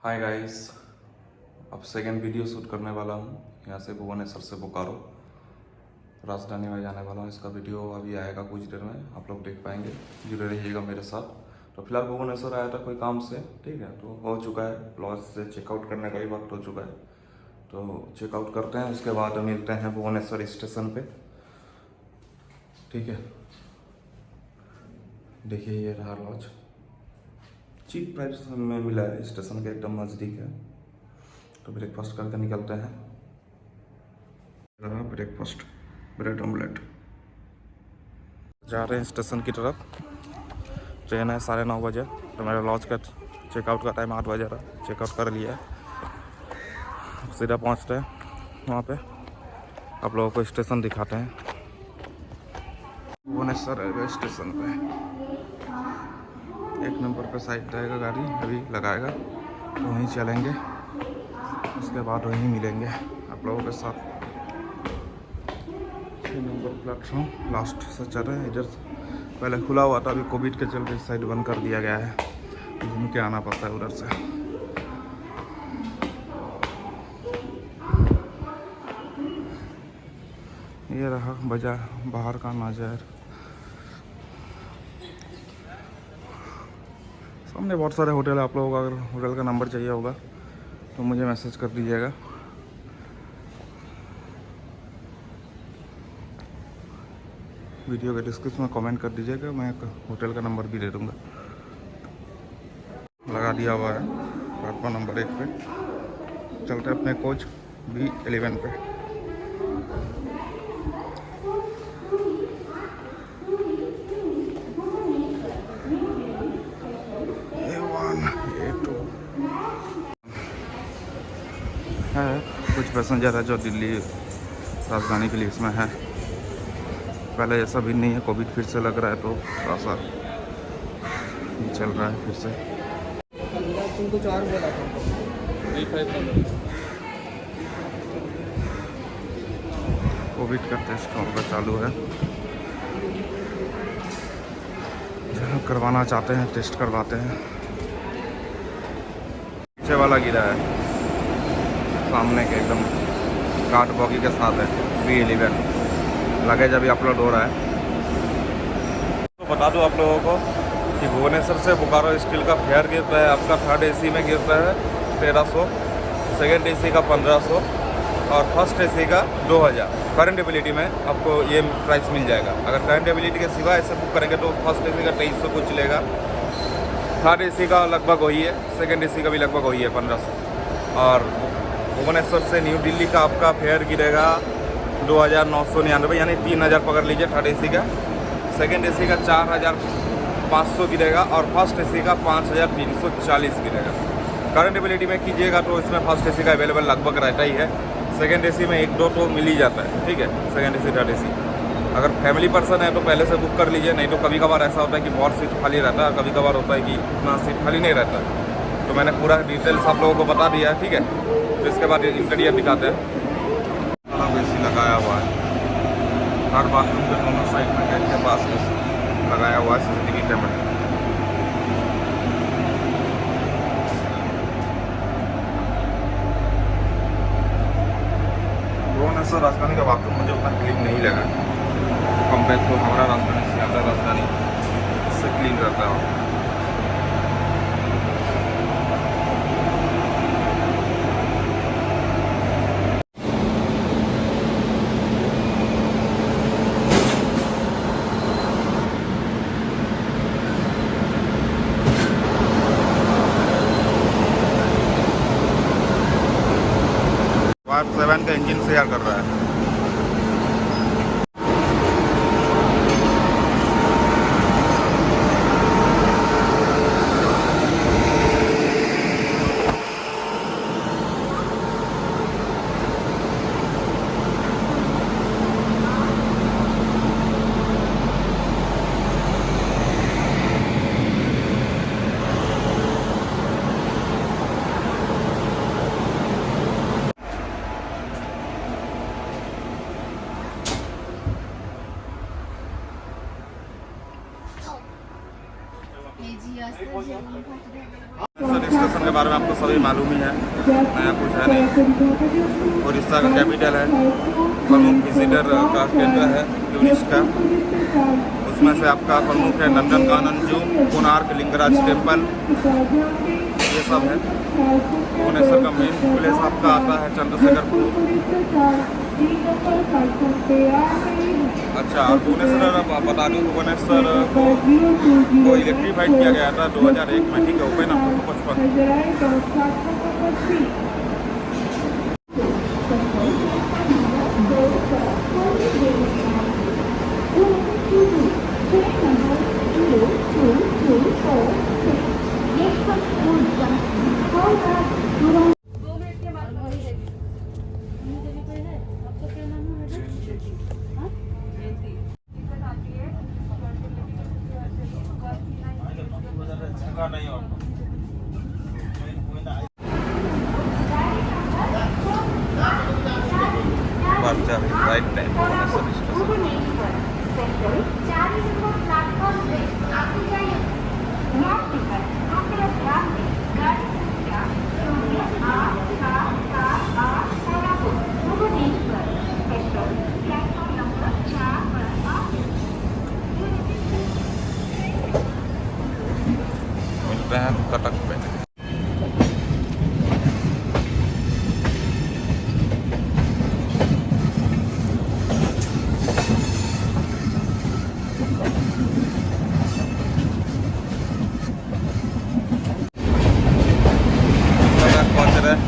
Hi guys, अब second video shoot करने वाला हूँ यहाँ से भुवनेश्वर से बोकारो राजधानी में जाने वाला हूँ। इसका वीडियो अभी आएगा कुछ देर में, आप लोग देख पाएंगे, जुड़े रहिएगा मेरे साथ। तो फिलहाल भुवनेश्वर आया था कोई काम से, ठीक है, तो हो चुका है, लॉज से चेकआउट करने का भी वक्त हो चुका है। तो चेकआउट करते हैं, उसके बाद मिलते हैं भुवनेश्वर स्टेशन पे, ठीक है। देखिए ये रहा लॉज, चीप प्राइस में मिला है, स्टेशन के एकदम नज़दीक है। तो ब्रेकफास्ट करके निकलते हैं। रहा ब्रेकफास्ट, ब्रेड ऑमलेट। जा रहे हैं स्टेशन की तरफ, ट्रेन है 9:30 बजे। तो मेरा लॉज का चेकआउट का टाइम 8 बजे रहा, चेकआउट कर लिया है। सीधा पहुंचते हैं वहाँ पे, आप लोगों को स्टेशन दिखाते हैं। भुवनेश्वर रेलवे स्टेशन पे 1 नंबर पे साइड रहेगा गाड़ी, अभी लगाएगा तो वहीं चलेंगे, उसके बाद वहीं मिलेंगे आप लोगों के साथ। 6 नंबर प्लेटफॉर्म लास्ट से चल रहे हैं। इधर पहले खुला हुआ था, अभी कोविड के चलते इस साइड बंद कर दिया गया है, घूम के आना पड़ता है उधर से। ये रहा बाजार, बाहर का नज़ारा। सामने बहुत सारे होटल है, आप लोगों को अगर होटल का नंबर चाहिए होगा तो मुझे मैसेज कर दीजिएगा। वीडियो के डिस्क्रिप्शन में कमेंट कर दीजिएगा, मैं होटल का नंबर भी दे दूँगा। लगा दिया हुआ है प्लेटफॉर्म नंबर 1 पे। चलते अपने कोच B11 पे। A1 A2 है, कुछ पैसेंजर है जो दिल्ली राजधानी के लिए इसमें है। पहले जैसा भी नहीं है, कोविड फिर से लग रहा है तो थोड़ा सा चल रहा है फिर से। तुम कुछ और बोला था। कोविड का टेस्ट उनका चालू है, जहाँ करवाना चाहते हैं टेस्ट करवाते हैं। पीछे वाला गिरा है, सामने के एकदम कार्ड बॉगी के साथ है। B11 लगेज अभी अपलोड हो रहा है। तो बता दूं आप लोगों को कि भुवनेश्वर से बोकारो स्टील का फेयर गिरता है आपका, 3rd AC में गिरता है 1300, 2nd AC का 1500 और 1st AC का 2000। करंट एबिलिटी में आपको ये प्राइस मिल जाएगा। अगर करंट एबिलिटी के सिवा ऐसे बुक करेंगे तो 1st AC का 2300 कुछ लेगा, 3rd AC का लगभग वही है, 2nd AC का भी लगभग वही है 1500। और भुवनेश्वर से न्यू दिल्ली का आपका फेयर गिरेगा 2999, यानी 3000 पकड़ लीजिए 3rd AC का। 2nd AC का 4500 गिरेगा और 1st AC का 5340 गिरेगा। करंट एबिलिटी में कीजिएगा तो इसमें 1st AC का अवेलेबल लगभग रहता ही है, 2nd AC में 1-2 तो मिल ही जाता है, ठीक है। 2nd AC 3rd AC अगर फैमिली पर्सन है तो पहले से बुक कर लीजिए, नहीं तो कभी कभार ऐसा होता है कि बहुत सीट खाली रहता है, कभी कभार होता है कि इतना सीट खाली नहीं रहता है। तो मैंने पूरा डिटेल्स आप लोगों को बता दिया है, ठीक है। तो इसके बाद इंटीरियर दिखाते हैं। AC लगाया हुआ है, हर बाथरूम के दोनों साइड में गेट के पास लगाया हुआ है CCTV कैमरा। भुवनेश्वर राजधानी का बाथरूम मुझे उतना क्लीन नहीं लगा कंपेयर तो हमारा राजधानी से, हमारा राजधानी से क्लीन रहता है। Part 7 का इंजन शेयर कर रहा है। स्टेशन स्टेशन के बारे में आपको सभी मालूम ही है, नया कुछ है नहीं। उड़ीसा का कैपिटल है, प्रमुख विजिटर का केंद्र है टूरिस्ट का। उसमें से आपका प्रमुख है नंदनकानन जू, कोणार्क, लिंगराज टेम्पल, ये सब है। भुवनेश्वर का मेन प्लेस आपका आता है चंद्रशेखरपुर। अच्छा, और भुवनेश्वर बता दूँ, भुवनेश्वर को इलेक्ट्रीफाइड किया गया था 2001 में, ठीक है, open 1855। Right time Bhubaneswar station. मिलते हैं कटक पे।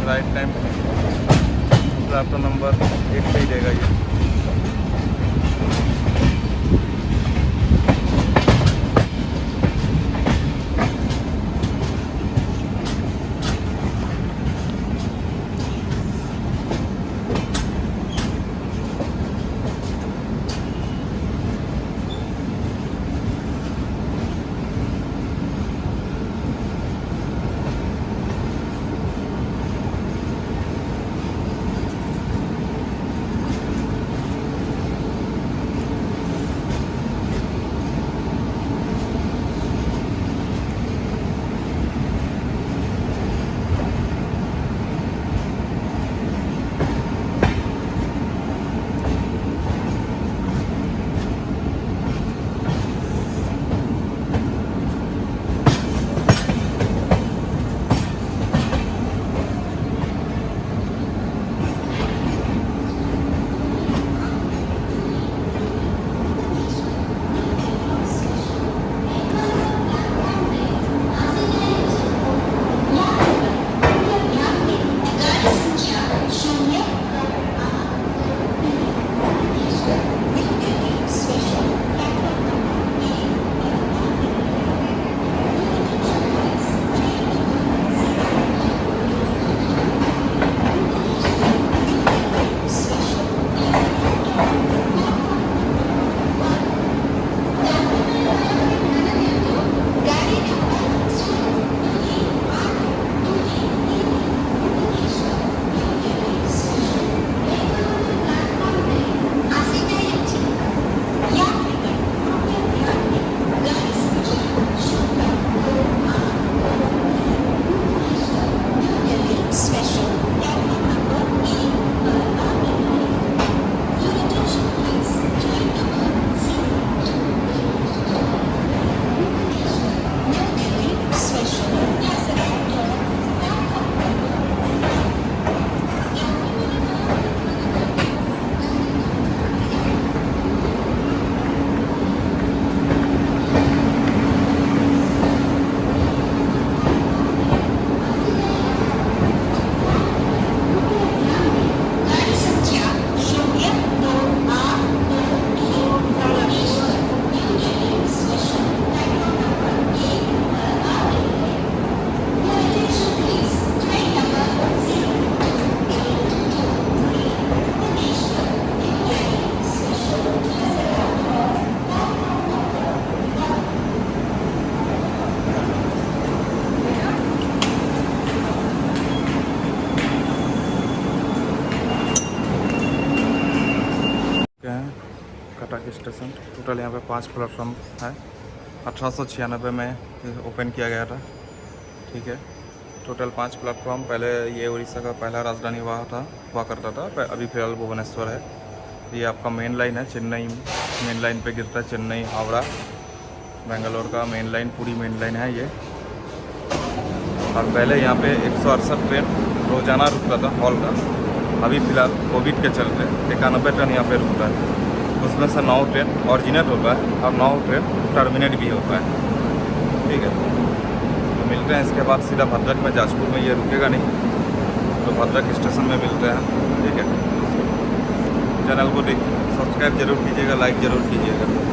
राइट टाइम प्लेटफॉर्म नंबर 1 पे ही देगा ये। कटक स्टेशन। टोटल यहाँ पे 5 प्लेटफॉर्म है। 1896 में ओपन किया गया था, ठीक है। Total 5 platform. पहले ये उड़ीसा का पहला राजधानी हुआ करता था, अभी फिलहाल भुवनेश्वर है। ये आपका मेन लाइन है, चेन्नई मेन लाइन पे गिरता है। चेन्नई हावड़ा बेंगलोर का मेन लाइन, पूरी मेन लाइन है ये। और पहले यहाँ पे 168 ट्रेन रोजाना रुकता था हॉल का। अभी फिलहाल कोविड के चलते 91 ट्रेन यहाँ पे रुकता है। उसमें से 9 ट्रेन ऑरिजिनेट होता है और 9 ट्रेन टर्मिनेट भी होता है। ठीक है, तो मिलते हैं इसके बाद सीधा भद्रक में। जाजपुर में ये रुकेगा नहीं, तो भद्रक स्टेशन में मिलते हैं। ठीक है, चैनल को सब्सक्राइब जरूर कीजिएगा, लाइक ज़रूर कीजिएगा।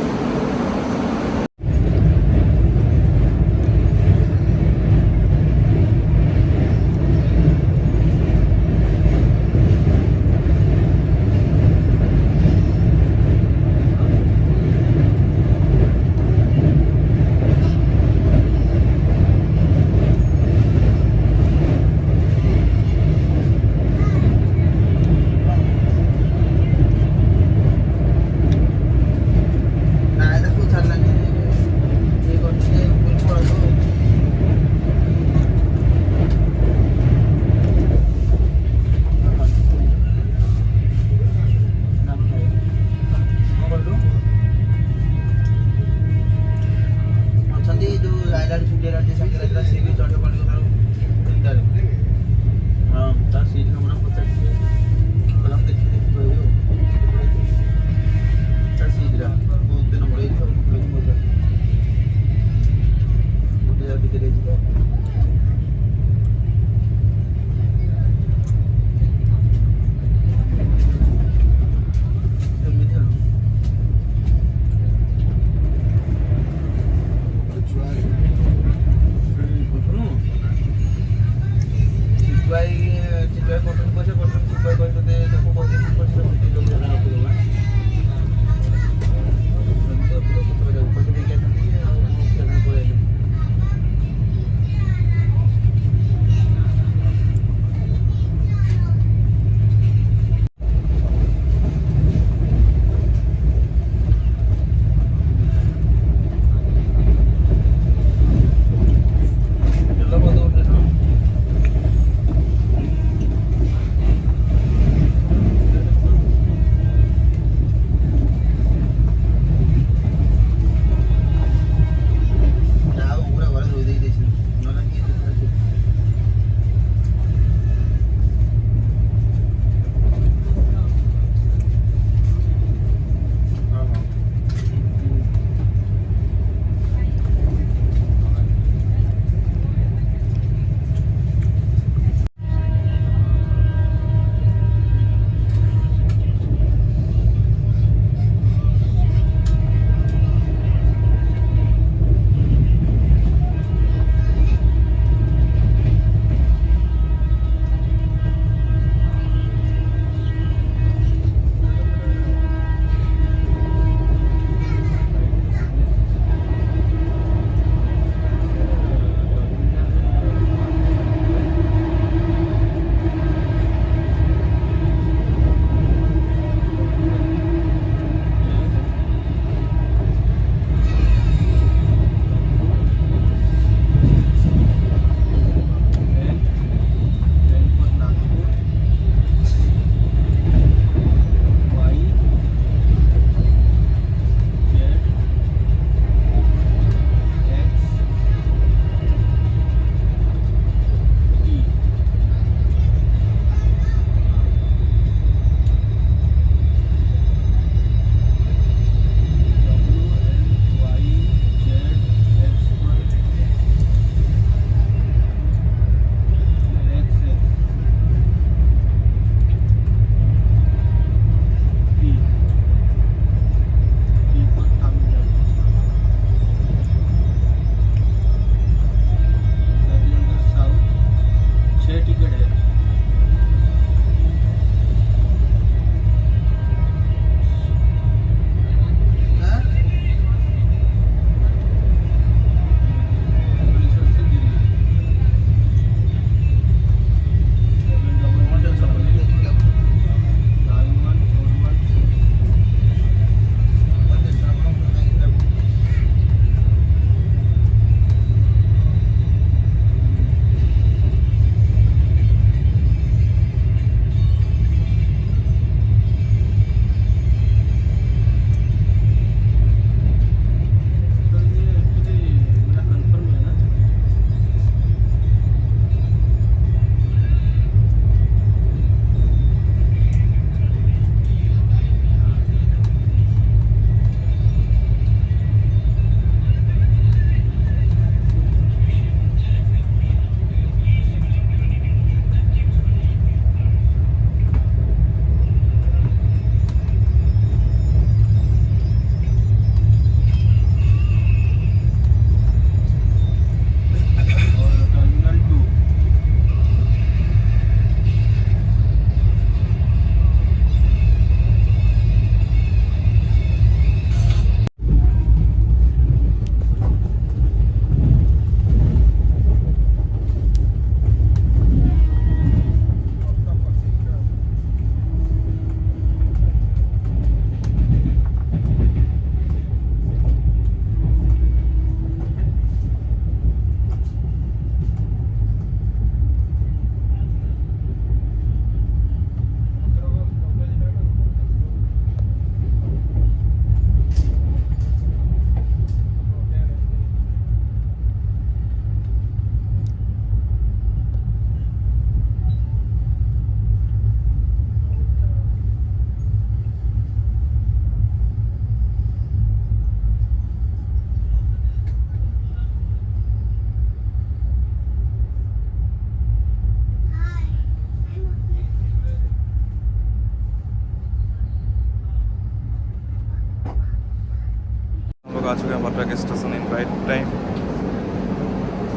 चुके हैं Bhadrak station in right time.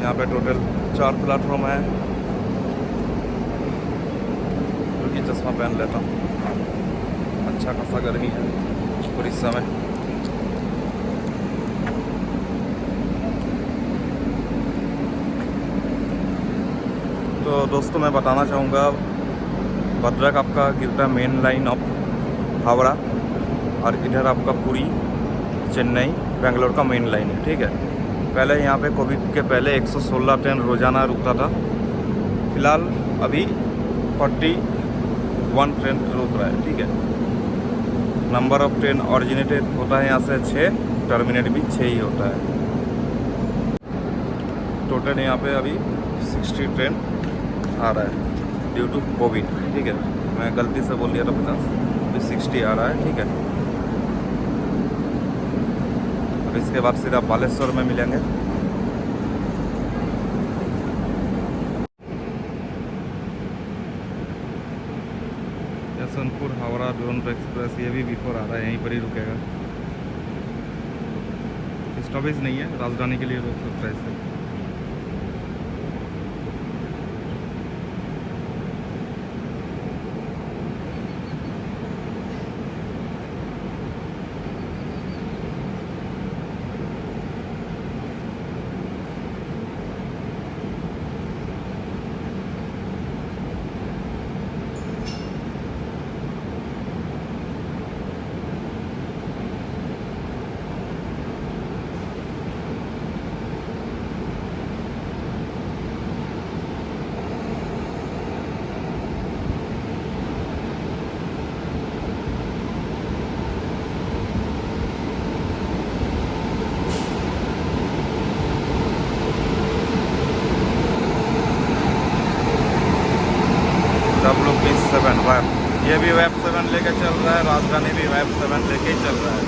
यहाँ पे टोटल 4 प्लेटफॉर्म है। क्योंकि चश्मा पहन लेता हूँ, अच्छा खासा गर्मी है और इस समय तो दोस्तों मैं बताना चाहूँगा भद्रक आपका गिरता है मेन लाइन ऑफ हावड़ा और इधर आपका पुरी चेन्नई बेंगलोर का मेन लाइन है। ठीक है, पहले यहाँ पे कोविड के पहले 116 ट्रेन रोज़ाना रुकता था। फिलहाल अभी 41 ट्रेन रुक रहा है। ठीक है, नंबर ऑफ ट्रेन ऑरिजिनेटेड होता है यहाँ से 6, टर्मिनेट भी 6 ही होता है। टोटल यहाँ पे अभी 60 ट्रेन आ रहा है ड्यू टू कोविड। ठीक है, मैं गलती से बोल दिया था 50, अभी 60 आ रहा है। ठीक है, अब इसके बाद सीधा बालेश्वर में मिलेंगे। यशवंतपुर हावड़ा दुरंतो एक्सप्रेस ये भी बिफोर आ रहा है, यहीं पर ही रुकेगा। स्टॉपेज नहीं है, राजधानी के लिए रोक सकता है इसे। WP7 वैप, ये भी वैप 7 लेके चल रहा है, राजधानी भी वैप 7 लेके ही चल रहा है।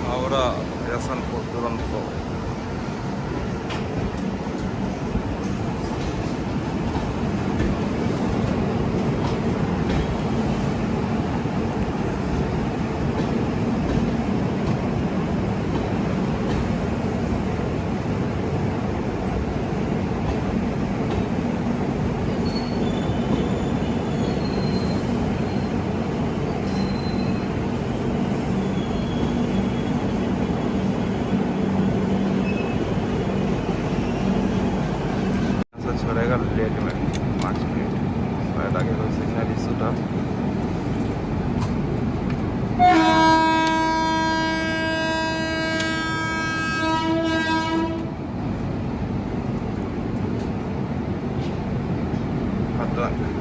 हावड़ा यशवंतपुर दुरंतो। छोड़ेगा लेट में 5 मिनट, शायद आगे कोई सिग्नल इशू था।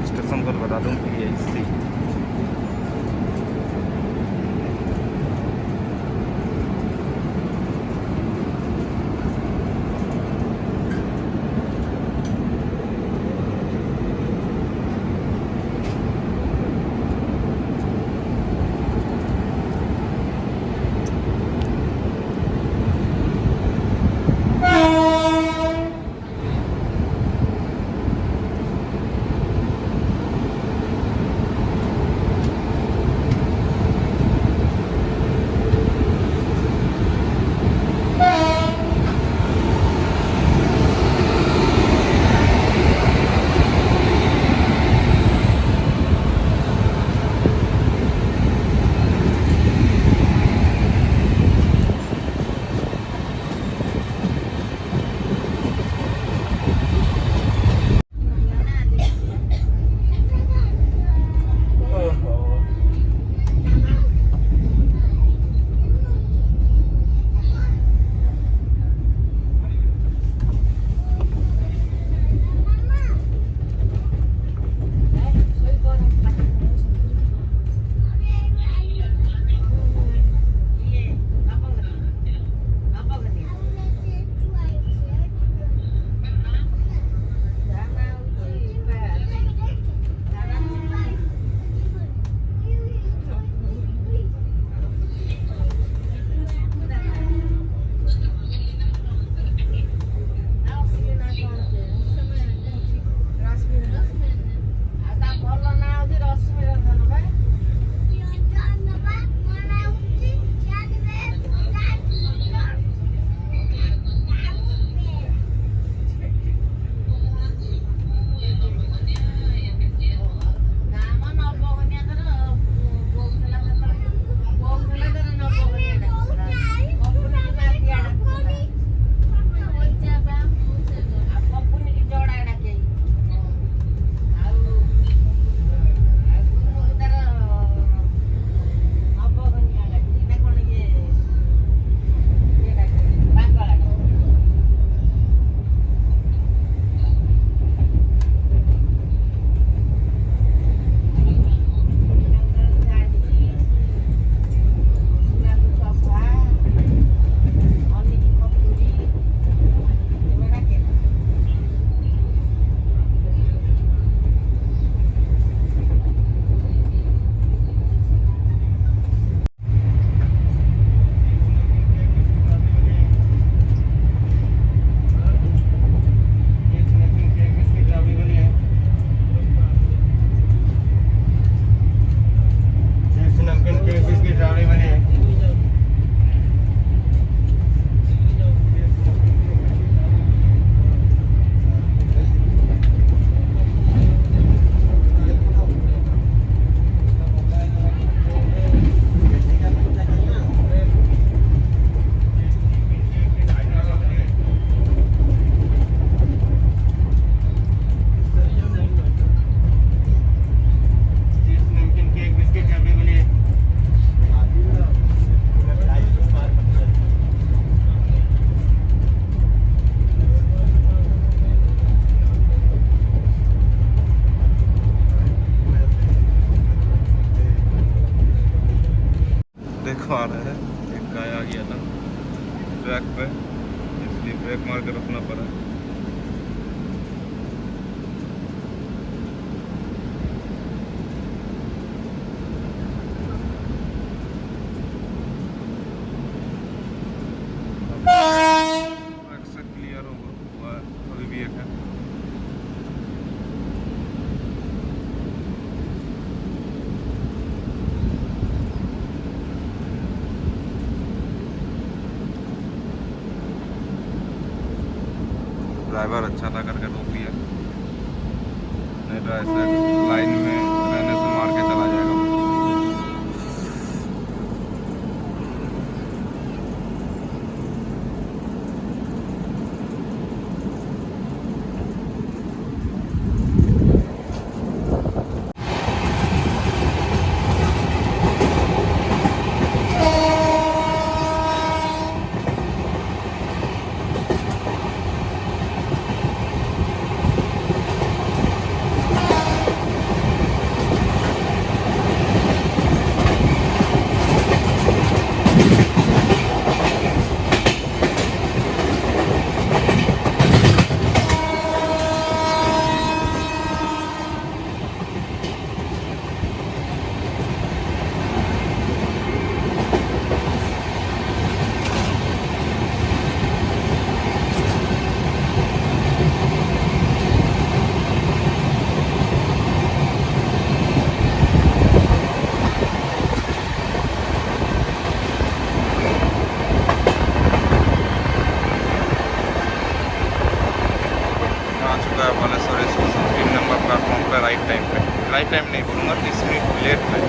स्टेशन पर बता दूँ PIC। ड्राइवर अच्छा था करके रोक दिया, नहीं तो ऐसे लाइन में रहने से मार के चला जाएगा। बालेश्वर स्टेशन 3 नंबर प्लेटफॉर्म पर राइट टाइम नहीं बोलूँगा, 30 मिनट लेट है।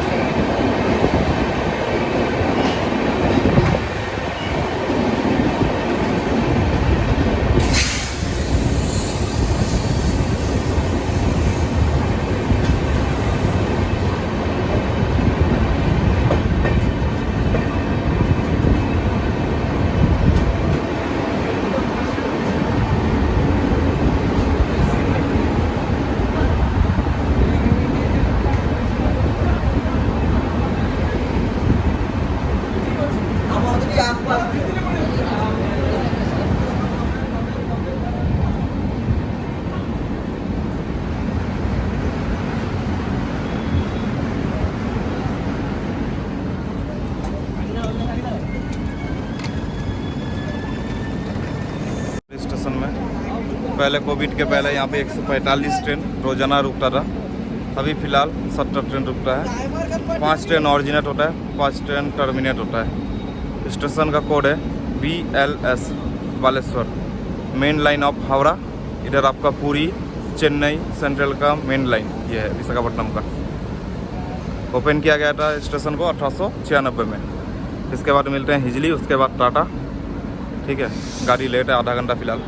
स्टेशन में पहले कोविड के पहले यहाँ पे 145 ट्रेन रोजाना रुकता था। अभी फ़िलहाल 70 ट्रेन रुकता है। 5 ट्रेन ऑरिजिनेट होता है, 5 ट्रेन टर्मिनेट होता है। स्टेशन का कोड है BLS Baleshwar. Main line of Howrah, इधर आपका पूरी चेन्नई सेंट्रल का मेन लाइन ये है विशाखापट्टनम का। ओपन किया गया था स्टेशन को 1896 में। इसके बाद मिलते हैं हिजली, उसके बाद टाटा। ठीक है, गाड़ी लेट है आधा घंटा फिलहाल।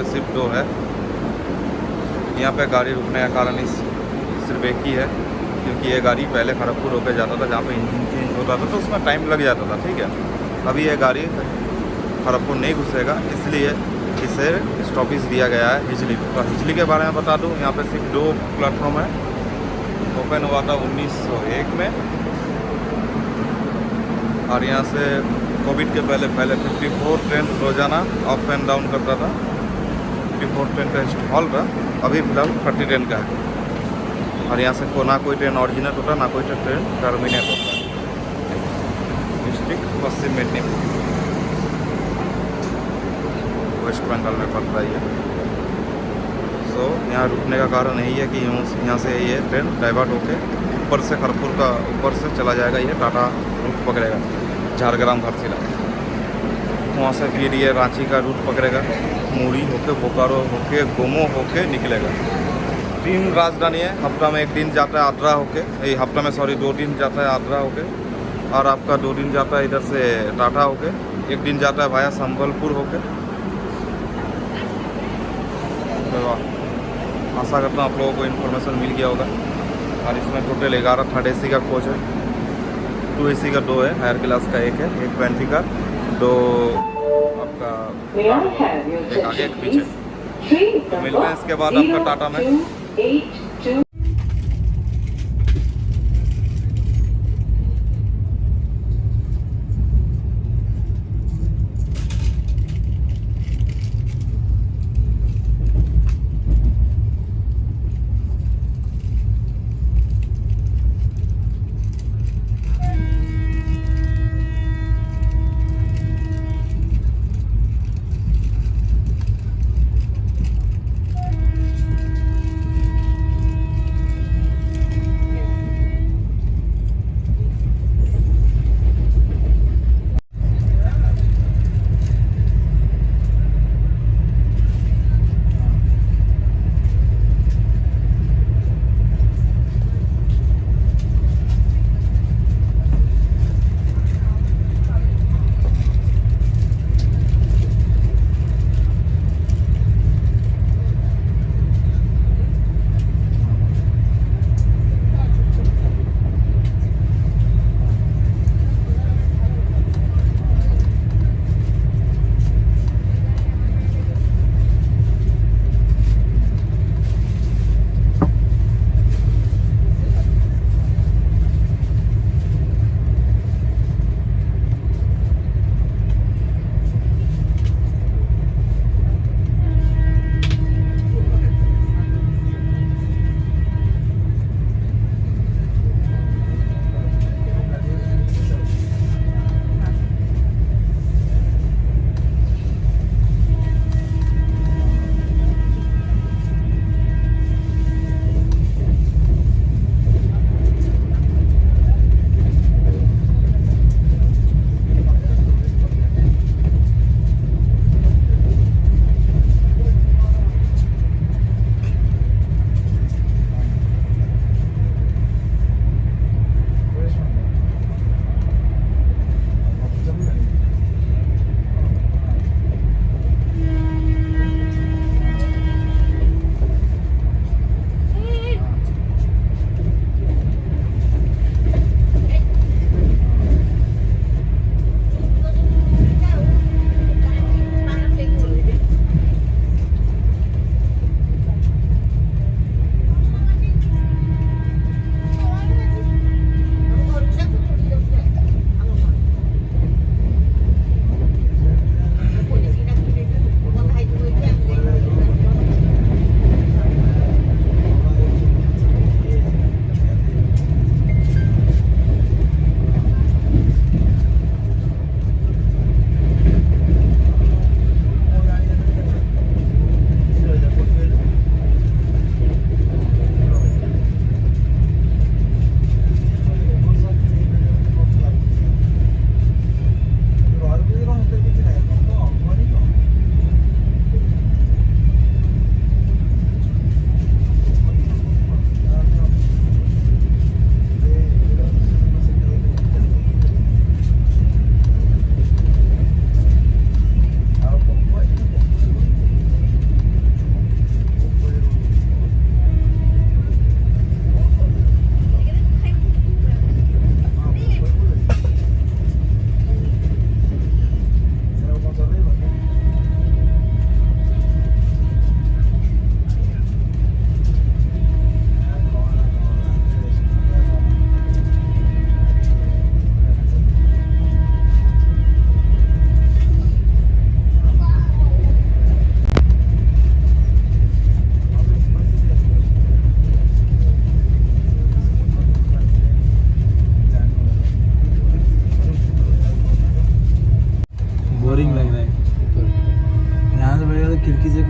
सिर्फ 2 है। यहाँ पे गाड़ी रुकने का कारण सिर्फ एक ही है, क्योंकि ये गाड़ी पहले खड़गपुर होकर जाता था, जहाँ पे इंजन चेंज होता था तो उसमें टाइम लग जाता था, ठीक है। अभी ये गाड़ी खड़गपुर नहीं घुसेगा, इसलिए इसे स्टॉपेज दिया गया है हिजली। तो हिजली के बारे में बता दूँ, यहाँ पे सिर्फ 2 प्लेटफॉर्म है। ओपन हुआ था 1901 में, और यहाँ से कोविड के पहले 54 ट्रेन रोजाना अप एंड डाउन करता था। 54 ट्रेन का हॉल था, अभी फिलहाल 30 ट्रेन का है। और यहाँ से ना कोई ट्रेन ऑरिजिनेट होता, ना कोई ट्रेन टर्मिनेट होता है। डिस्ट्रिक्ट पश्चिम मेदिनीपुर, वेस्ट बंगाल में पड़ता है। सो यहाँ रुकने का कारण यही है कि यहाँ से ये ट्रेन डाइवर्ट होके ऊपर से खड़गपुर का ऊपर से चला जाएगा। ये टाटा रूट पकड़ेगा, झारग्राम घाटशिला, वहाँ से फिर ये रांची का रूट पकड़ेगा, मुरी होके बोकारो होके गोमो होके निकलेगा। 3 राजधानी है, हफ्ता में 1 दिन जाता है आद्रा होके, हफ्ता में 2 दिन जाता है आद्रा होके, और आपका 2 दिन जाता है इधर से टाटा होके, 1 दिन जाता है भाया संबलपुर होके। तो आशा करता हूँ आप लोगों को इन्फॉर्मेशन मिल गया होगा। और इसमें टोटल 11 थर्ड AC का कोच है, 2 AC का 2 है, हायर क्लास का 1 है, 1 पेंट्री का, 2 आपका एक आगे एक पीछे। तो मिलते हैं इसके बाद आपका टाटा में।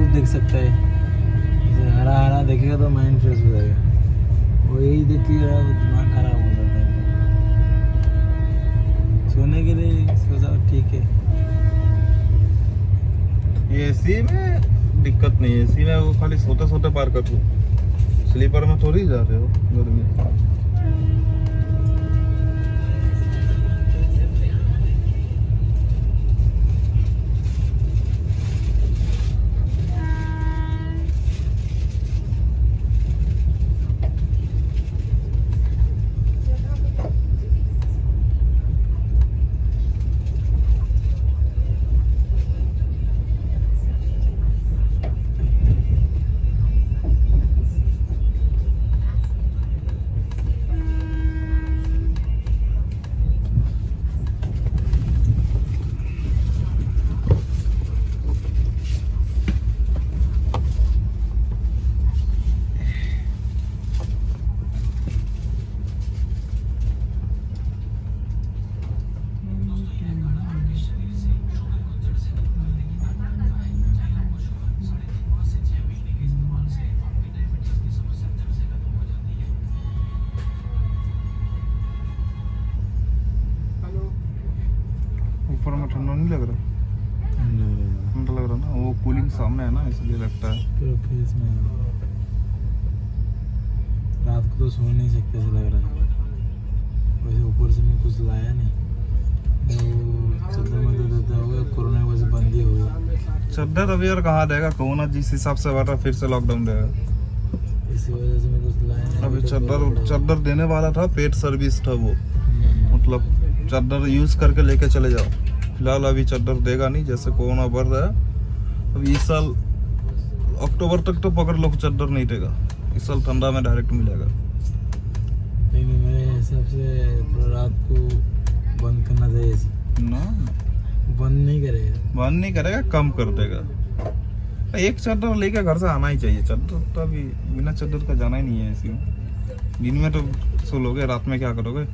देख सकता है। जैसे हरा हरा देखेगा तो माइंड फ्रेश हो जाएगा, वही देख के दिमाग खराब हो जाता है। सोने के लिए सोचा ठीक है। ये एसी में दिक्कत नहीं है, एसी में वो खाली सोते सोते पार कर लो, स्लीपर में थोड़ी जा रहे हो गर्मी। ऊपर में ठंडा नहीं लग रहा? ठंडा लग रहा ना, वो कूलिंग सामने है ना इसलिए लगता है। पूरा फेस में रात को तो सो नहीं सकते ऐसा लग रहा है। वैसे ऊपर से मैं कुछ लाया नहीं, वो चद्दर में तो देता होगा, कोरोना की वजह से बंद ही हो गया। चद्दर अभी और कहाँ देगा, कोरोना जिस हिसाब से बढ़ रहा फिर से लॉकडाउन देगा। इसी वजह से मैं कुछ लाया नहीं। अभी चद्दर देने वाला था, पेड सर्विस था वो, मतलब चद्दर यूज करके लेके चले जाओ। फिलहाल अभी चद्दर देगा नहीं, जैसे कोरोना बढ़ रहा है। अभी इस साल अक्टूबर तक तो पकड़ लो चद्दर नहीं देगा, इस साल ठंडा में डायरेक्ट मिलेगा। नहीं, मेरे हिसाब से थोड़ा रात को बंद करना चाहिए ना, बंद नहीं करेगा। बंद नहीं करेगा, कम कर देगा। एक चद्दर लेके घर से आना ही चाहिए। चद्दर तो अभी बिना चद्दर का जाना ही नहीं है ऐसी में। दिन में तो सो लोगे, रात में क्या करोगे?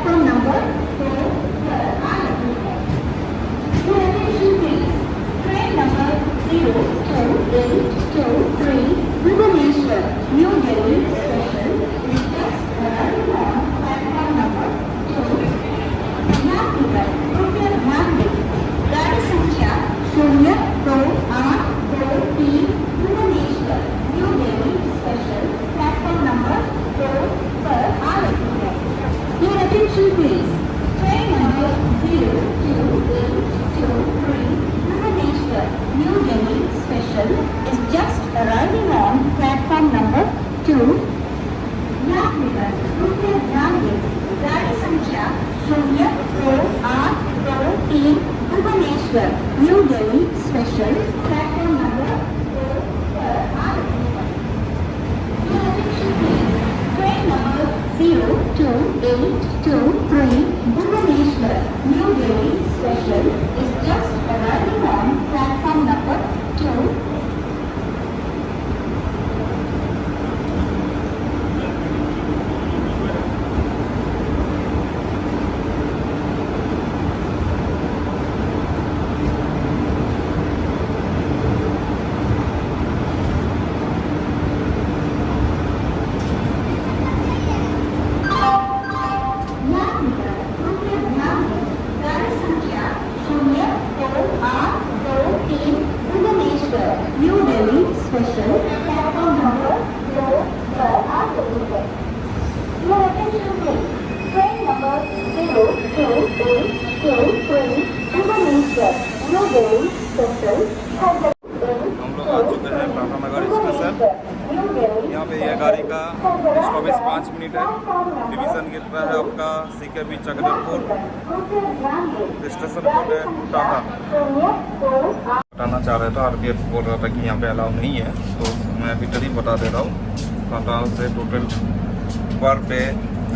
प्लेटफॉर्म नंबर 4 पर आ रही है। Your attention please. Train number 02823 Bhubaneswar, New Delhi station is just arriving on platform number 2. ध्यान दीजिए, कृपया ध्यान दें। गाड़ी संख्या 02823 Bhubaneswar, New Delhi special platform number 2 पर आ रही है। Your attention please. Train number 02823 Bhubaneswar, New Delhi special is just arriving on platform number 2. ध्यान दीजिए, कृपया ध्यान दें। गाड़ी संख्या 02823 Bhubaneswar, New Delhi special platform number 2 पर आ रही है। Your attention please. Train number 02823 Bhubaneswar, New Delhi special is just arriving on platform number 2. गाड़ी संख्या 02823 Bhubaneswar, New Delhi special platform number 2 पर आ रही है। Your attention please. Train number 02823 Bhubaneswar, New Delhi special हम लोग आ चुके हैं टाटा नगर स्टेशन। यहाँ पे यह गाड़ी का स्टॉपेज 5 मिनट है। डिवीज़न गिर रहा है आपका CKB चक्रधरपुर, स्टेशन कोड है टाटा। हटाना चाह रहे थे, RPF बोल रहा था कि यहाँ पे अलाउ नहीं है, तो मैं अभी तरीफ बता दे रहा हूँ। टाटा से टोटल पर डे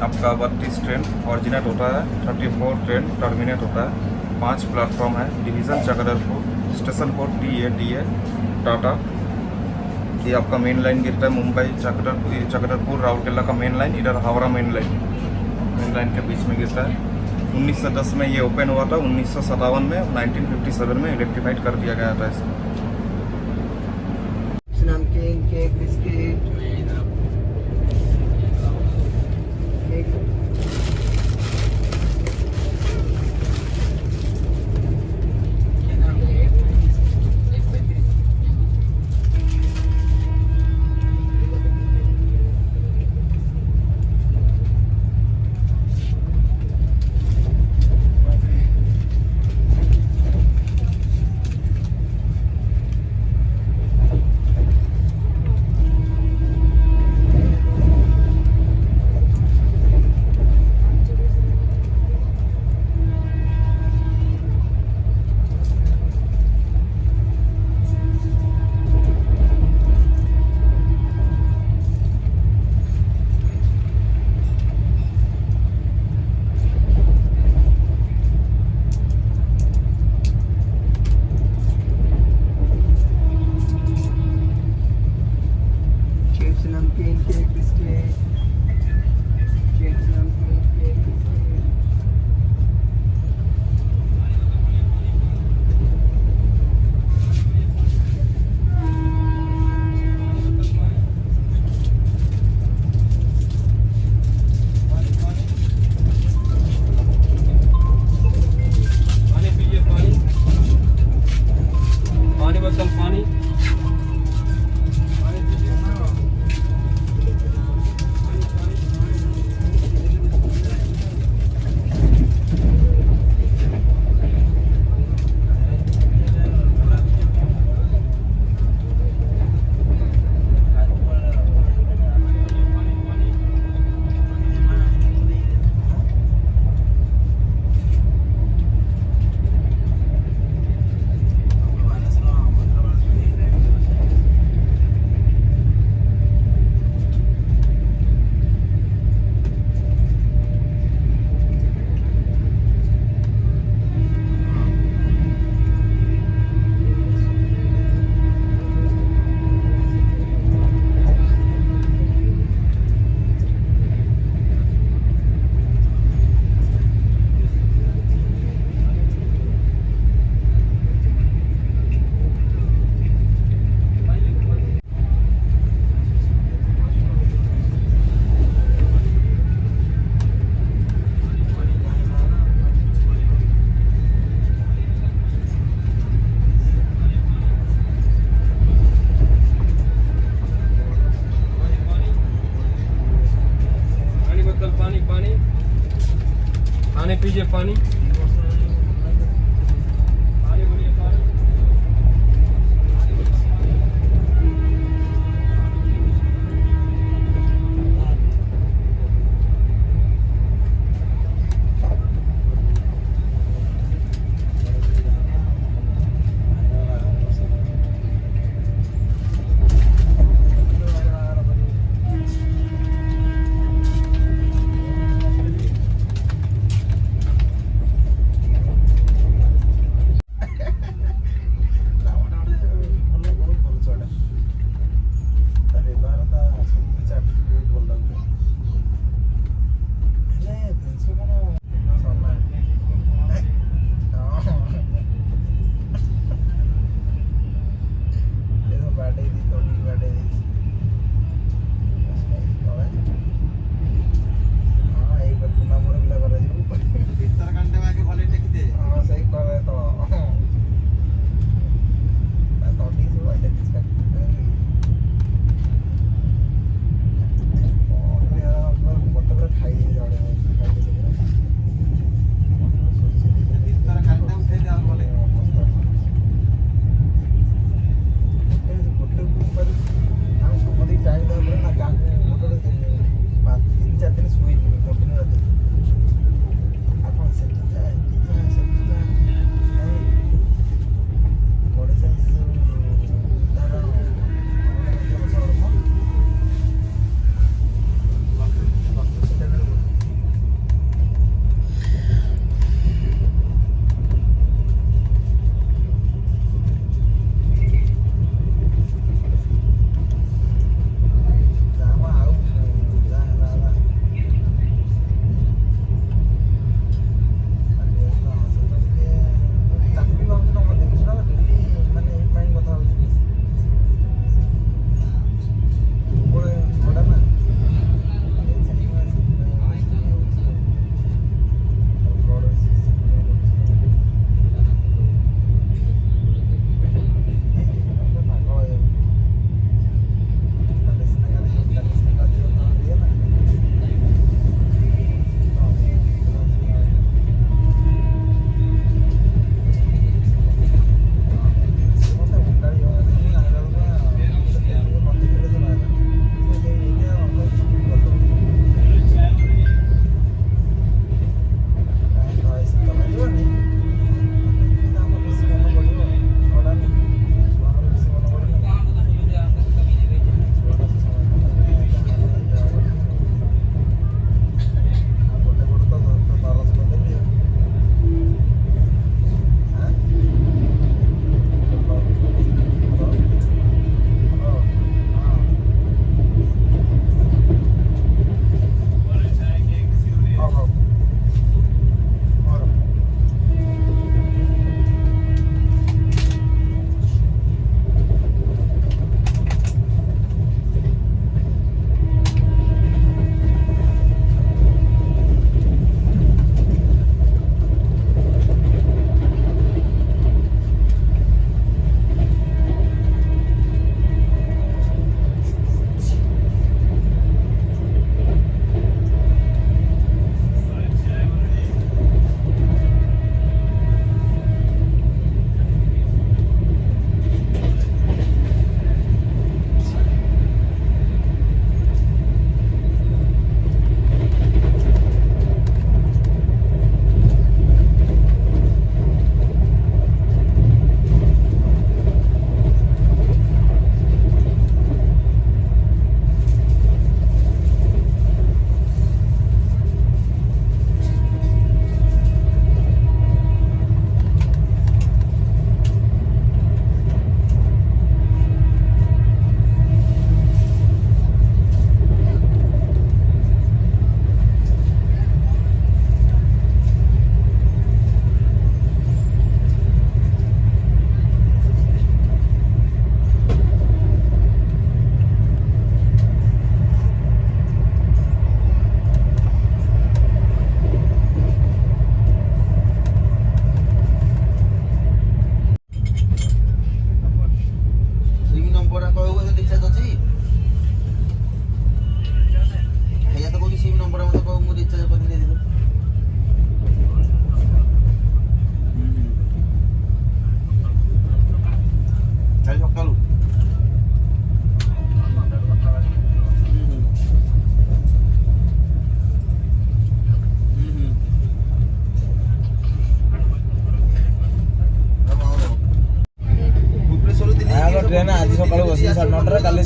आपका 32 ट्रेन ऑरिजिनेट होता है, 34 ट्रेन टर्मिनेट होता है, 5 प्लेटफॉर्म है। Division Chakradharpur, station code TA Tata. ये आपका मेन लाइन गिरता है मुंबई चक्रधरपुर राउरकेला का मेन लाइन, इधर हावड़ा मेन लाइन के बीच में गिरता है। 1910 में ये ओपन हुआ था, 1957 में, 1957 में इलेक्ट्रीफाइड कर दिया गया था इसे। नमकीन, केक, बिस्किट, केक। पीजिए पानी।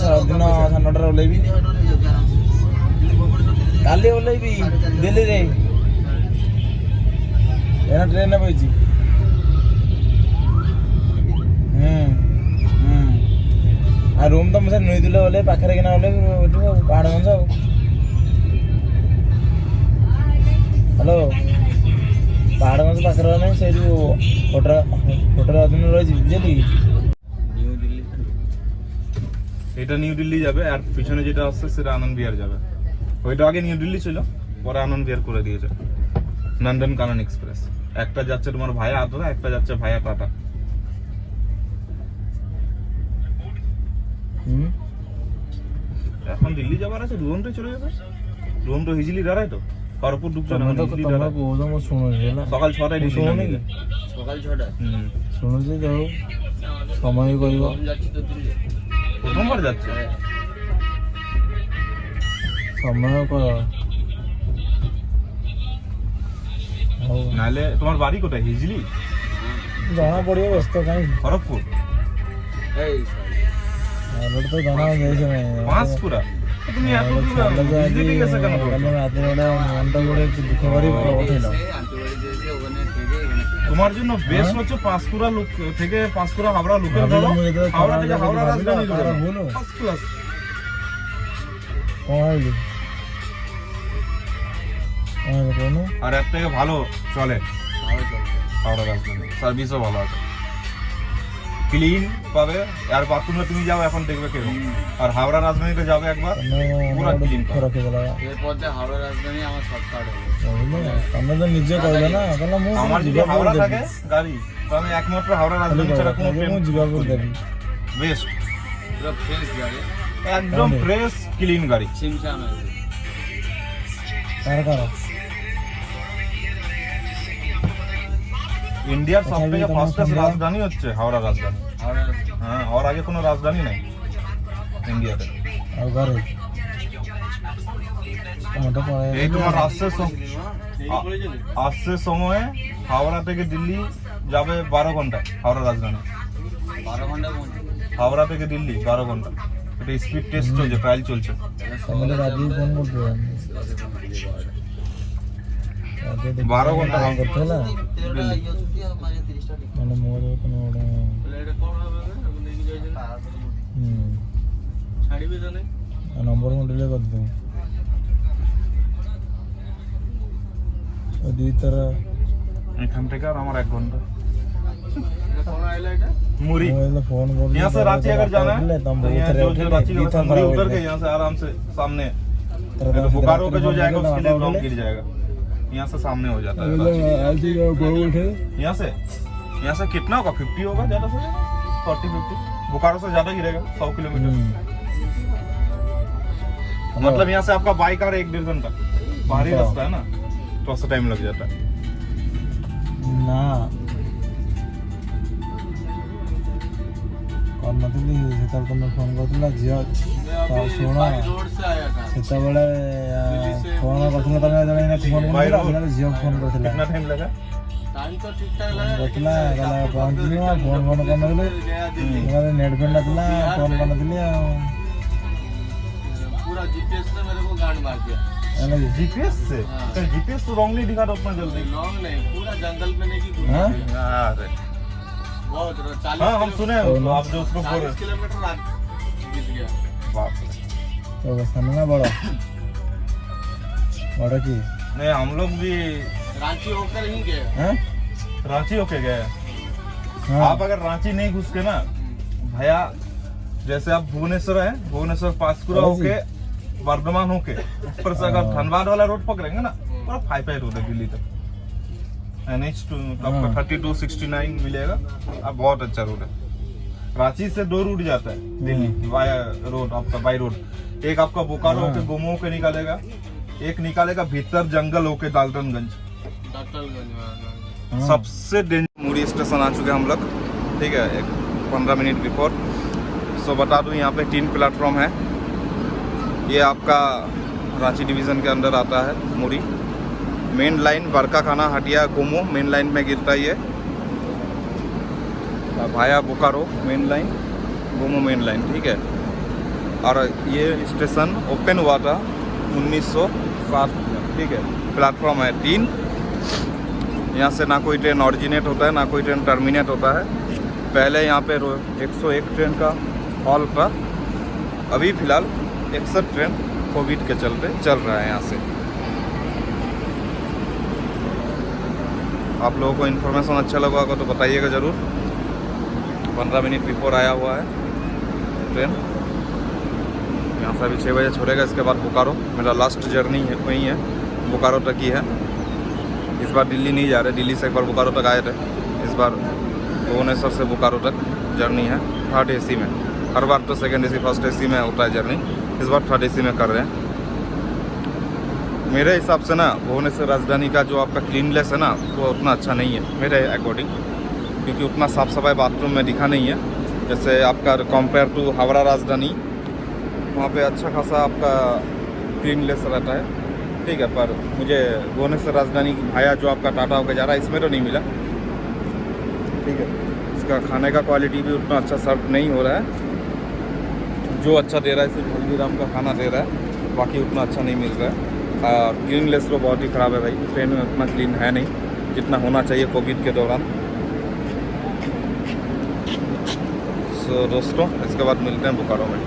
ସବୁଦିନ ସାଢ଼େ 9ଟାରେ ଓହ୍ଲେଇବି କାଲି ଓହ୍ଲେଇବି ଦିଲ୍ଲୀରେ ଏନା ଟ୍ରେନରେ ବଇଛି ଆଉ ରୁମ୍ ତ ମୁଁ ସେ ନୁଇଥିଲେ ଓହ୍ଲେଇ ପାଖରେ କିନା ଓହ୍ଲେଇବି ପାହାଡ଼ ଗଞ୍ଜ ଆଉ ହ୍ୟାଲୋ ପାହାଡ଼ଗଞ୍ଜ ପାଖରେ ମାନେ ସେ ଯେଉଁ হোটেল অধীনে রয়েছে বুঝলি এটা নিউ দিল্লি যাবে আর পিছনে যেটা আসছে সেটা আনন্দ বিহার যাবে ওইটা আগে নিউ দিল্লি ছিল পরে আনন্দ বিহার করে দিয়েছে নন্দন কানন এক্সপ্রেস একটা যাচ্ছে তোমার ভায়া আদ্রা একটা যাচ্ছে ভায়া টাটা এখন দিল্লি যাবার আছে দুরন্ত চলে যাবে দুরন্ত হিজিলি দাঁড়ায় তো খড়গপুর ঢুকছে না সকাল 6টায় ঢুকছে নাকি সকাল 6টা শুনুছি যাও সময় করিব প্রথমবার যাচ্ছে সময় কর নাহলে তোমার বাড়ি কোথায় হিজলি জনা পড়িব ব্যস্ত কাই খড়গপুর এই অলরেডি তো জনা যাইছে না পাঁচপুরা তুমি এত দূর হিজলি গেছে কেন কালে রাতে ওটা মনটা করে একটু দুঃখ করি উঠাইল আন্তবাড়ি দিয়েছে ওখানে থেকে এখানে তোমার জন্য বেস্ট হচ্ছে পাঁশকুড়া থেকে পাঁশকুড়া হাওড়া লোকাল ধরো হাওড়া থেকে হাওড়া রাজধানী ধরো ফার্স্ট ক্লাস ওইলি কোনো আর এর থেকে ভালো চলে হাওড়া রাজধানী সার্ভিসও ভালো আছে ক্লিন পাবে আর বাথরুমে তুমি যাও এখন দেখবে কেমন আর হাওড়া রাজধানীতে যাবে একবার পুরো ক্লিন রাখে গেল এরপর দিয়ে হাওড়া রাজধানী আমার শর্টকাট হবে আমরা তো নিজে করবে না কারণ মু আমার যদি হাওড়া থাকে গাড়ি তো আমি একমাত্র হাওড়া রাজধানী ছাড়া কোনো ট্রেন জিগাপুর দেবি বেস্ট পুরো ফ্রেশ গাড়ি একদম ফ্রেশ ক্লিন গাড়ি ছিমছাম কার কার इंडिया सब থেকে ফাস্টেস্ট রাজধানী হচ্ছে হাওড়া রাজধানী হাওড়া হ্যাঁ আর আগে কোনো রাজধানী নাই ইন্ডিয়াতে আর ঘরে ওটা পরে এই তোমার আসছে সময়ে হাওড়া থেকে দিল্লি যাবে 12 ঘন্টা হাওড়া রাজধানী 12 ঘন্টা পৌঁছে হাওড়া থেকে দিল্লি 12 ঘন্টা এটা স্পিড টেস্ট চলছে ট্রায়াল চলছে আমাদের রাজি ফোন করতে 12 ঘন্টা কাম করতে না মানে মোর কোনো ওটা এটা কোন হবে আপনি নেকি যাইছেন ছাড়িবে জানে নম্বর মডেলে কত দেব ওই দুই তারা এখান থেকে আর আমার 1 ঘন্টা এটা কোন আইলা এটা मुरी मोबाइल फोन कर यहाँ से रांची अगर जाना है तो यहाँ जो रांची का मुरी उतर के यहाँ से आराम से सामने तो बोकारो पे जो जाएगा उसके लिए लॉन्ग गिर जाएगा यहाँ से सामने हो जाता है रांची। यहाँ से कितना होगा 50 होगा ज्यादा से 40-50 बोकारो से ज्यादा गिरेगा 100 किलोमीटर मतलब यहाँ से आपका बाइक और 1-1.5 घंटा बाहरी रास्ता है ना तो उससे टाइम लग जाता है ना କରିନଥିଲି ସେତେବେଳେ ତମେ ଫୋନ୍ କରିଥିଲ ଝିଅ ଶୁଣ रोड से आया था ସେତେବେଳେ ଫୋନ୍ କରିଥିଲ ତମେ ଜଣେ ଫୋନ୍ କରିଥିଲ ସେତେବେଳେ ଝିଅ ଫୋନ୍ କରିଥିଲା कितना टाइम लगा टाइम तो ठीक ठाक लगा କରିଥିଲା କହିଲା ପହଞ୍ଚିଲି ଫୋନ୍ କରିନଥିଲି ନେଟ୍ ଫେଟ୍ ନଥିଲା ଫୋନ୍ କରିନଥିଲି ଆଉ पूरा जीपीएस ने मेरे को गांड मार दिया ହେଲା କି जीपीएस से जीपीएस तो रॉन्गली दिखा रहा उतना जल्दी लॉन्ग नहीं पूरा जंगल में नहीं की हाँ? अरे बहुत 40 हाँ हम सुने हैं उसको, आप जो उसको बोल रहे 40 किलोमीटर आगे गिर गया बाप रे। তো সামনে না বড় বড় কি नहीं हम लोग भी रांची होकर ही गए হ্যাঁ रांची होके गए हाँ आप अगर रांची नहीं घुस के ना भैया जैसे आप भुवनेश्वर है भुवनेश्वर पासकुरा होके वर्धमान होके ऊपर से अगर धनबाद वाला रोड पकड़ेंगे ना पूरा 5 रोड है दिल्ली तक NH आपका 3269 मिलेगा अब बहुत अच्छा रोड है रांची से 2 रूट जाता है दिल्ली वाया रोड आपका बाई रोड एक आपका बोकारो होके गोमो होके निकालेगा एक निकालेगा भीतर जंगल होके डाल्टनगंज डाक्टरगंज सबसे डेंजर मुरी स्टेशन आ चुके हैं हम लोग ठीक है एक 15 मिनट बिफोर सो बता दूं यहाँ पे 3 प्लेटफॉर्म है ये आपका रांची डिवीज़न के अंदर आता है मुरी मेन लाइन बरका खाना हटिया गोमो मेन लाइन में गिरता है ये भाया Bokaro main line Gomo main line ठीक है और ये स्टेशन ओपन हुआ था 1907, ठीक है। प्लेटफॉर्म है 3। यहाँ से ना कोई ट्रेन ऑरिजिनेट होता है ना कोई ट्रेन टर्मिनेट होता है। पहले यहाँ पे 101 ट्रेन का हॉल था, अभी फ़िलहाल 61 ट्रेन कोविड के चलते चल रहा है यहाँ से। आप लोगों को इन्फॉर्मेशन अच्छा लगा होगा तो बताइएगा ज़रूर। 15 मिनट बिफोर आया हुआ है ट्रेन। यहाँ से अभी 6 बजे छोड़ेगा, इसके बाद बोकारो। मेरा लास्ट जर्नी है वहीं है, बोकारो तक ही है। इस बार दिल्ली नहीं जा रहे, दिल्ली से एक बार बोकारो तक आए थे। इस बार भुवनेश्वर से बोकारो तक जर्नी है 3rd AC में। हर बार तो 2nd AC 1st AC में होता है जर्नी, इस बार 3rd AC में कर रहे हैं। मेरे हिसाब से ना भुवनेश्वर राजधानी का जो आपका क्लीननेस है ना वो उतना अच्छा नहीं है मेरे अकॉर्डिंग, क्योंकि उतना साफ़ सफाई बाथरूम में दिखा नहीं है। जैसे आपका कंपेयर टू हावड़ा राजधानी, वहाँ पे अच्छा खासा आपका क्लीननेस रहता है, ठीक है। पर मुझे भुवनेश्वर राजधानी भाया जो आपका टाटा होकर जा रहा है इसमें तो नहीं मिला, ठीक है। इसका खाने का क्वालिटी भी उतना अच्छा सर्व नहीं हो रहा है। जो अच्छा दे रहा है सिर्फ हल्दीराम का खाना दे रहा है, बाकी उतना अच्छा नहीं मिल रहा है। क्लीननेस तो बहुत ही ख़राब है भाई, ट्रेन में उतना क्लीन है नहीं जितना होना चाहिए कोविड के दौरान। सो दोस्तों, इसके बाद मिलते हैं बोकारो में।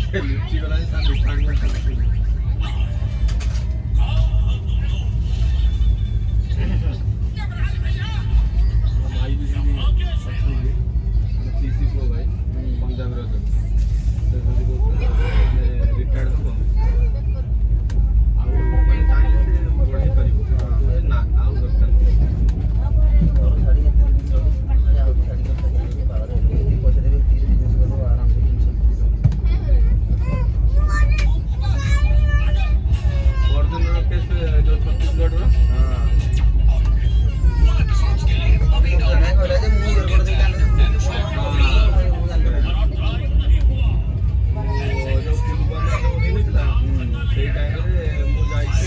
लिट्टी वाला था डिपार्टमेंट का भाई भी सीसी को भाई पंजाब रे रिटायर्ड हो ଆଉ ମାନେ ଚାହିଁଲେ ସେ ବଢ଼େଇ ପାରିବ ନା ଆଉ ଦରକାର ନାହିଁ। ବର୍ତ୍ତମାନର କେସ୍ ଯୋଉ ଛତିଶଗଡ଼ର ସେଇ ଟାଇମରେ ମୁଁ ଯାଇଛି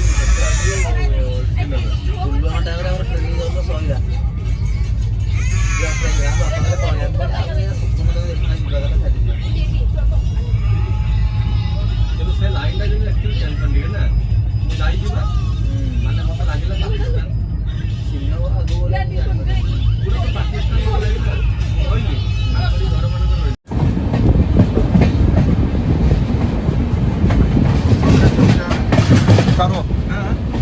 କିନ୍ତୁ ସେ ଲାଇନଟା ଯେମିତି ଆକ୍ଚୁଆଲି ଟେନସନ୍ ଟିକେ ନା ମୁଁ ଯାଇଛି ବା ମାନେ ମୋତେ ଲାଗିଲା ପାକିସ୍ତାନ ପୁରା ତ ପାକିସ୍ତାନ ଲାଗିଲା କହିଲି ତାଙ୍କରି ଘରମାନଙ୍କର बोकारो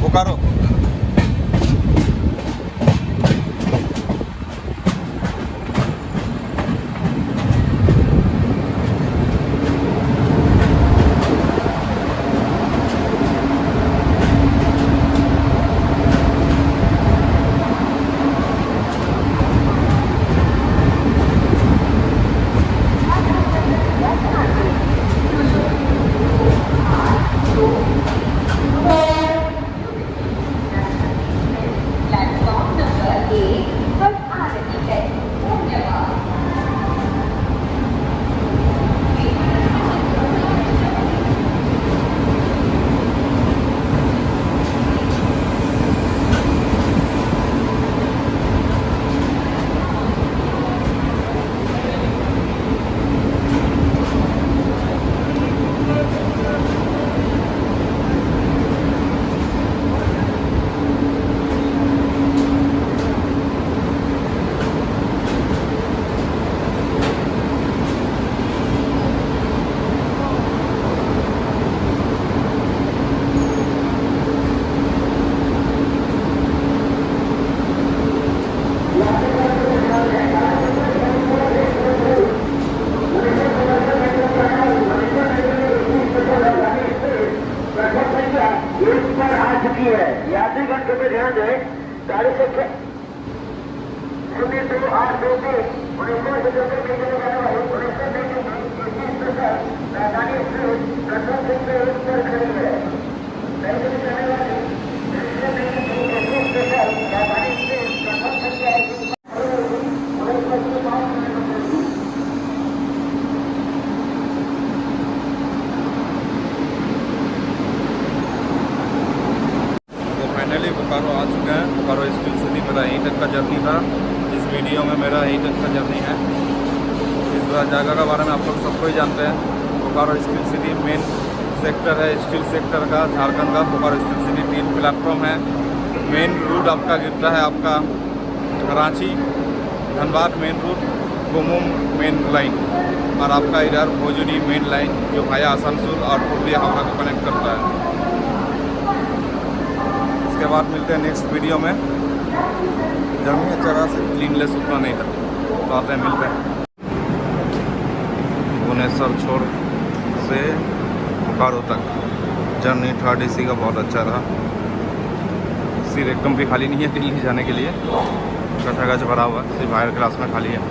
बोकारो प्लेटफॉर्म नंबर 1 पर आ रही है। धन्यवाद। यात्रीगण को ध्यान दें, गाड़ी से तो फाइनली बोकारो आ चुके हैं। बोकारो स्टील सिटी मेरा यहीं तक का जर्नी था। इस वीडियो में मेरा यहीं तक का जर्नी है। इस जगह के बारे में आप लोग सबको ही जानते हैं। Bokaro steel city main sector है स्टील सेक्टर का झारखंड का। बोकारो स्टील सिटी 3 प्लेटफॉर्म है। मेन रूट आपका गिरता है आपका रांची धनबाद मेन रूट, गोमुम मेन लाइन और आपका इधर भोजपुरी मेन लाइन जो भाया आसनसोल और पूर्वी हावड़ा को कनेक्ट करता है। इसके बाद मिलते हैं नेक्स्ट वीडियो में। जर्नी अच्छा रहा, से क्लीनलेस उतना नहीं था, तो आते हैं मिलते हैं। भुवनेश्वर छोड़ से बोकारो तक जर्नी 3rd AC का बहुत अच्छा रहा। सीट एकदम भी खाली नहीं है दिल्ली जाने के लिए, गच भरा हुआ है, सिर्फ हायर क्लास में खाली है।